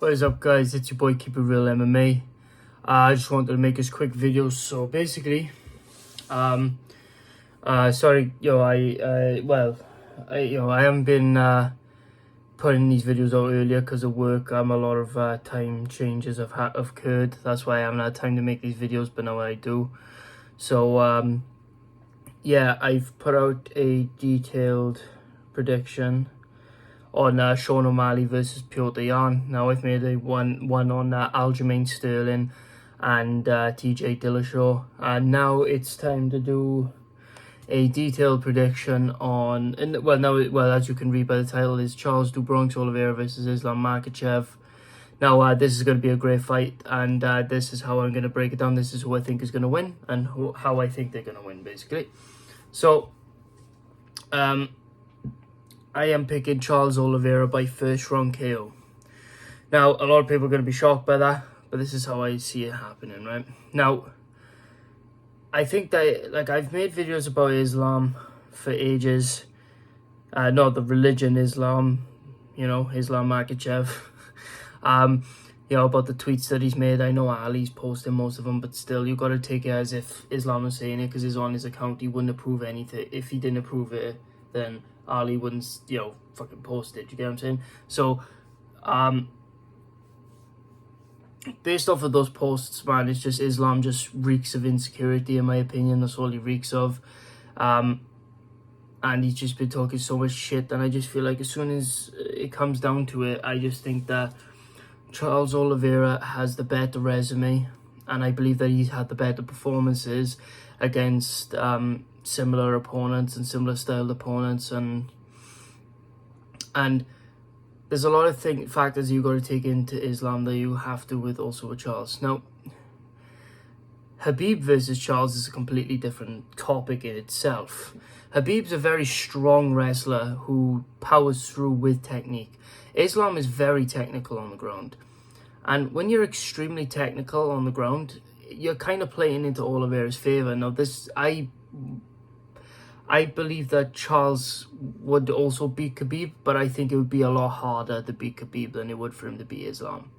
What is up, guys? It's your boy Keep It Real MMA. I just wanted to make this quick video. So basically, sorry, I haven't been putting these videos out earlier because of work. A lot of time changes have occurred. That's why I haven't had time to make these videos, but now I do. So yeah, I've put out a detailed prediction on Sean O'Malley versus Piotr Yan. Now I've made a one on Aljamain Sterling and TJ Dillashaw, and now it's time to do a detailed prediction on, as you can read by the title, is Charles do Bronx Oliveira versus Islam Makhachev. Now this is going to be a great fight, and this is how I'm going to break it down. This is who I think is going to win and how I think they're going to win, basically. So I am picking Charles Oliveira by first round KO. Now, a lot of people are going to be shocked by that, but this is how I see it happening, right? Now, I think that, I've made videos about Islam for ages. Not the religion Islam, Islam Makhachev. About the tweets that he's made. I know Ali's posting most of them, but still, you got to take it as if Islam was saying it, because it's on his account. He wouldn't approve anything. If he didn't approve it, then Ali wouldn't, fucking post it. You get what I'm saying? So, based off of those posts, man, it's just Islam just reeks of insecurity, in my opinion. That's all he reeks of. And he's just been talking so much shit, and I just feel like as soon as it comes down to it, I just think that Charles Oliveira has the better resume, and I believe that he's had the better performances against similar opponents and similar styled opponents, and there's a lot of factors you got to take into Islam that you have to with Charles. Now, Khabib versus Charles is a completely different topic in itself. Khabib's a very strong wrestler who powers through with technique. Islam is very technical on the ground, and when you're extremely technical on the ground, you're kind of playing into Oliveira's favor. Now, I believe that Charles would also beat Khabib, but I think it would be a lot harder to beat Khabib than it would for him to beat Islam.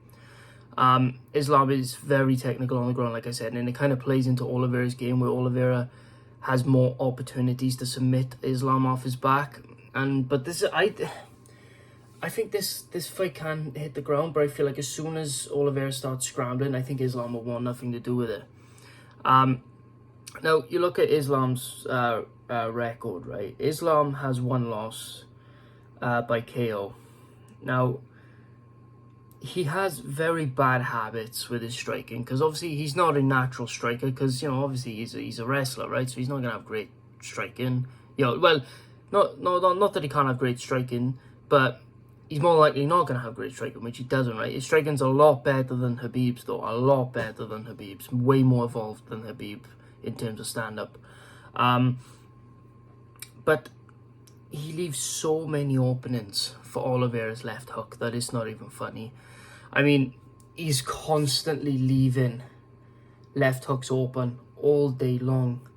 Islam is very technical on the ground, like I said, and it kind of plays into Oliveira's game, where Oliveira has more opportunities to submit Islam off his back. I think this fight can hit the ground, but I feel like as soon as Oliveira starts scrambling, I think Islam will want nothing to do with it. Now, you look at Islam's record, right? Islam has one loss by KO. Now, he has very bad habits with his striking, because obviously he's not a natural striker, because, obviously he's a wrestler, right? So he's not going to have great striking. Not that he can't have great striking, but he's more likely not going to have great striking, which he doesn't, right? His striking's a lot better than Khabib's, though. A lot better than Khabib's. Way more evolved than Khabib in terms of stand-up. But he leaves so many openings for Oliveira's left hook that it's not even funny. I mean, he's constantly leaving left hooks open all day long.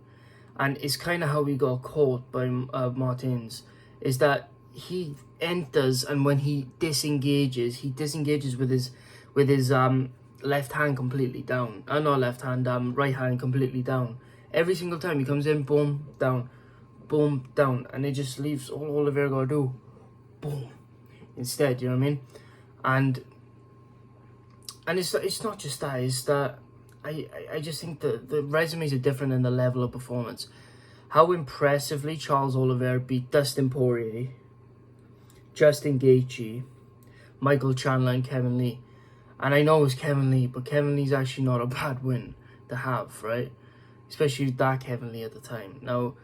And it's kind of how he got caught by Martins, is that he enters, and when he disengages with his left hand completely down. Not left hand, right hand completely down. Every single time he comes in, boom, down, and it just leaves all Oliveira gotta do, boom, instead, you know what I mean? And it's not just that, it's that I just think that the resumes are different in the level of performance. How impressively Charles Oliveira beat Dustin Poirier, Justin Gaethje, Michael Chandler, and Kevin Lee. And I know it was Kevin Lee, but Kevin Lee's actually not a bad win to have, right? Especially that Kevin Lee at the time. Now,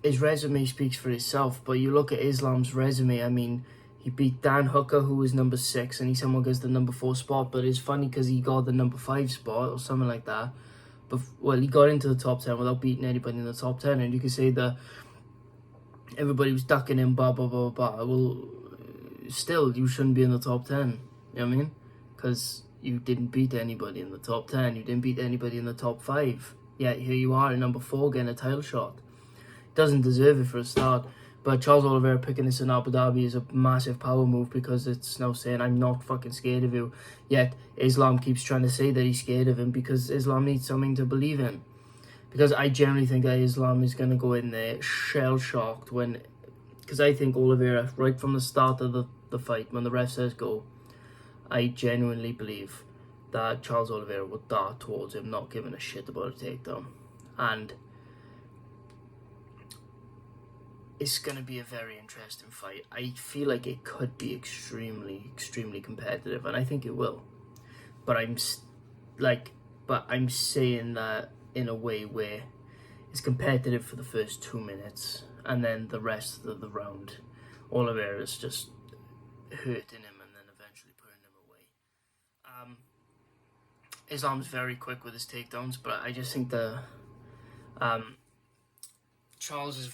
his resume speaks for itself, but you look at Islam's resume, I mean, he beat Dan Hooker, who was number 6, and he somehow gets the number 4 spot, but it's funny because he got the number 5 spot or something like that. But, well, he got into the top 10 without beating anybody in the top 10, and you could say that everybody was ducking him, blah, blah, blah, blah. Well, still, you shouldn't be in the top 10, you know what I mean? Because you didn't beat anybody in the top 10, you didn't beat anybody in the top 5. Yet here you are at number 4 getting a title shot. Doesn't deserve it for a start. But Charles Oliveira picking this in Abu Dhabi is a massive power move, because it's now saying, I'm not fucking scared of you. Yet Islam keeps trying to say that he's scared of him, because Islam needs something to believe in. Because I generally think that Islam is going to go in there shell-shocked when... Because I think Oliveira, right from the start of the fight, when the ref says go, I genuinely believe that Charles Oliveira would dart towards him, not giving a shit about a takedown. And it's going to be a very interesting fight. I feel like it could be extremely, extremely competitive, and I think it will. But I'm saying that in a way where it's competitive for the first 2 minutes, and then the rest of the round, Oliveira's just hurting him and then eventually putting him away. Islam's very quick with his takedowns, but I just think Charles is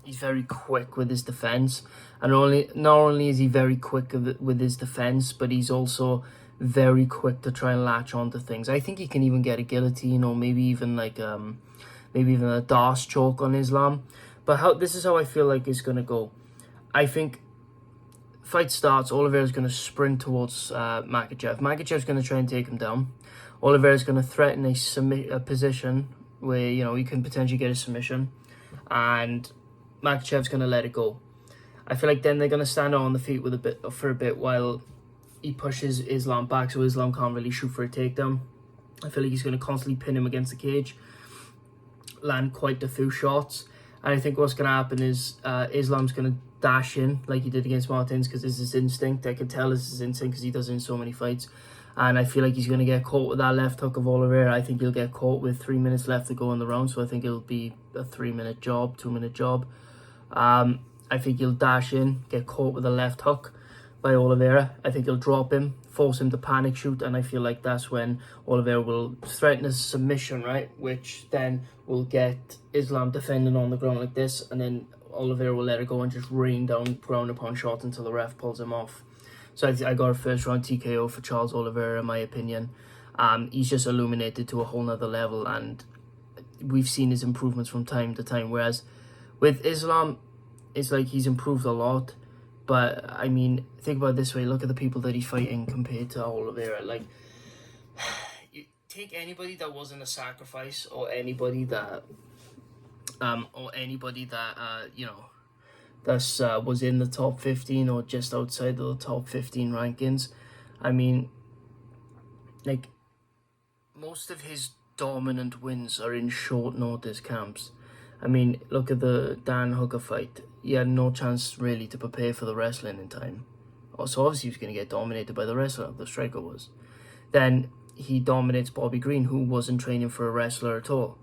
he's very quick with his defense, and not only is he very quick with his defense, but he's also very quick to try and latch onto things. I think he can even get a guillotine, or maybe even a Darce choke on Islam. But this is how I feel like it's gonna go. I think fight starts, Oliveira's gonna sprint towards Makhachev. Makhachev's gonna try and take him down. Oliveira's gonna threaten a position where, you know, he can potentially get a submission, and Makhachev's gonna let it go. I feel like then they're gonna stand on the feet for a bit while he pushes Islam back, so Islam can't really shoot for a takedown. I feel like he's gonna constantly pin him against the cage, land quite a few shots, and I think what's gonna happen is Islam's gonna dash in like he did against Martins, because it's his instinct. I can tell it's his instinct because he does it in so many fights. And I feel like he's going to get caught with that left hook of Oliveira. I think he'll get caught with 3 minutes left to go in the round. So I think it'll be a 3-minute job, 2-minute job. I think he'll dash in, get caught with a left hook by Oliveira. I think he'll drop him, force him to panic shoot. And I feel like that's when Oliveira will threaten a submission, right? Which then will get Islam defending on the ground like this. And then Oliveira will let it go and just rain down ground upon shot until the ref pulls him off. So I got a first round TKO for Charles Oliveira, in my opinion. He's just illuminated to a whole nother level, and we've seen his improvements from time to time. Whereas with Islam, it's like he's improved a lot. But I mean, think about it this way: look at the people that he's fighting compared to Oliveira. Like, you take anybody that wasn't a sacrifice, or anybody that you know, that was in the top 15 or just outside of the top 15 rankings. I mean, like, most of his dominant wins are in short notice camps. I mean, look at the Dan Hooker fight. He had no chance really to prepare for the wrestling in time. So obviously he was going to get dominated by the wrestler, the striker was. Then he dominates Bobby Green, who wasn't training for a wrestler at all.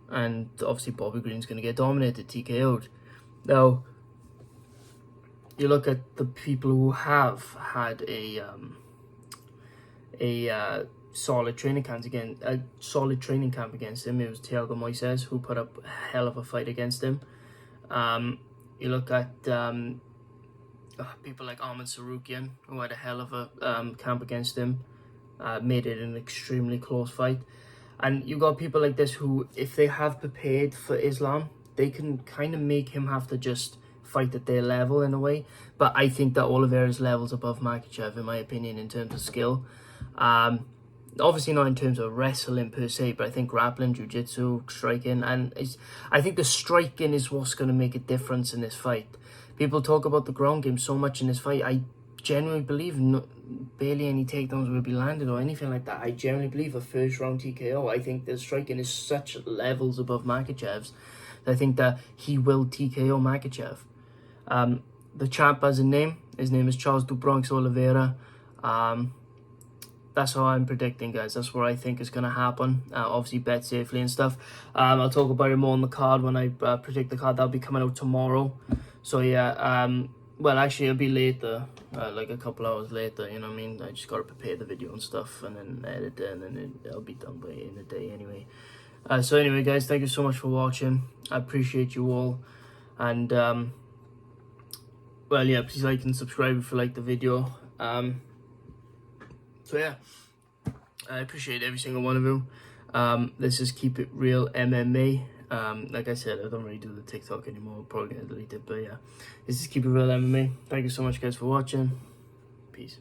And obviously Bobby Green's going to get dominated, TKO'd. Now, you look at the people who have had a solid training camp against him. It was Thiago Moises, who put up a hell of a fight against him. You look at people like Ahmed Sarukian, who had a hell of a camp against him, made it an extremely close fight. And you got people like this who, if they have prepared for Islam, they can kind of make him have to just fight at their level in a way. But I think that Oliveira's level's above Makhachev, in my opinion, in terms of skill. Obviously not in terms of wrestling per se, but I think grappling, jiu-jitsu, striking, and I think the striking is what's going to make a difference in this fight. People talk about the ground game so much in this fight. I genuinely believe barely any takedowns will be landed or anything like that. I genuinely believe a first round TKO. I think the striking is such levels above Makhachev's that I think that he will TKO Makhachev. The champ has a name. His name is Charles Du Bronx Oliveira. That's how I'm predicting, guys. That's what I think is going to happen. Obviously, bet safely and stuff. I'll talk about it more on the card when I predict the card. That'll be coming out tomorrow. So, yeah. Well, actually, it'll be later. Like a couple hours later, you know what I mean? I just got to prepare the video and stuff and then edit it, and then it'll be done by in a day anyway. So, anyway, guys, thank you so much for watching. I appreciate you all. And, well, yeah, please like and subscribe if you like the video. So yeah, I appreciate every single one of you. This is Keep It Real MMA, Like I said, I don't really do the TikTok anymore. Probably gonna delete it, but yeah, this is Keep It Real MMA. Thank you so much, guys, for watching. Peace.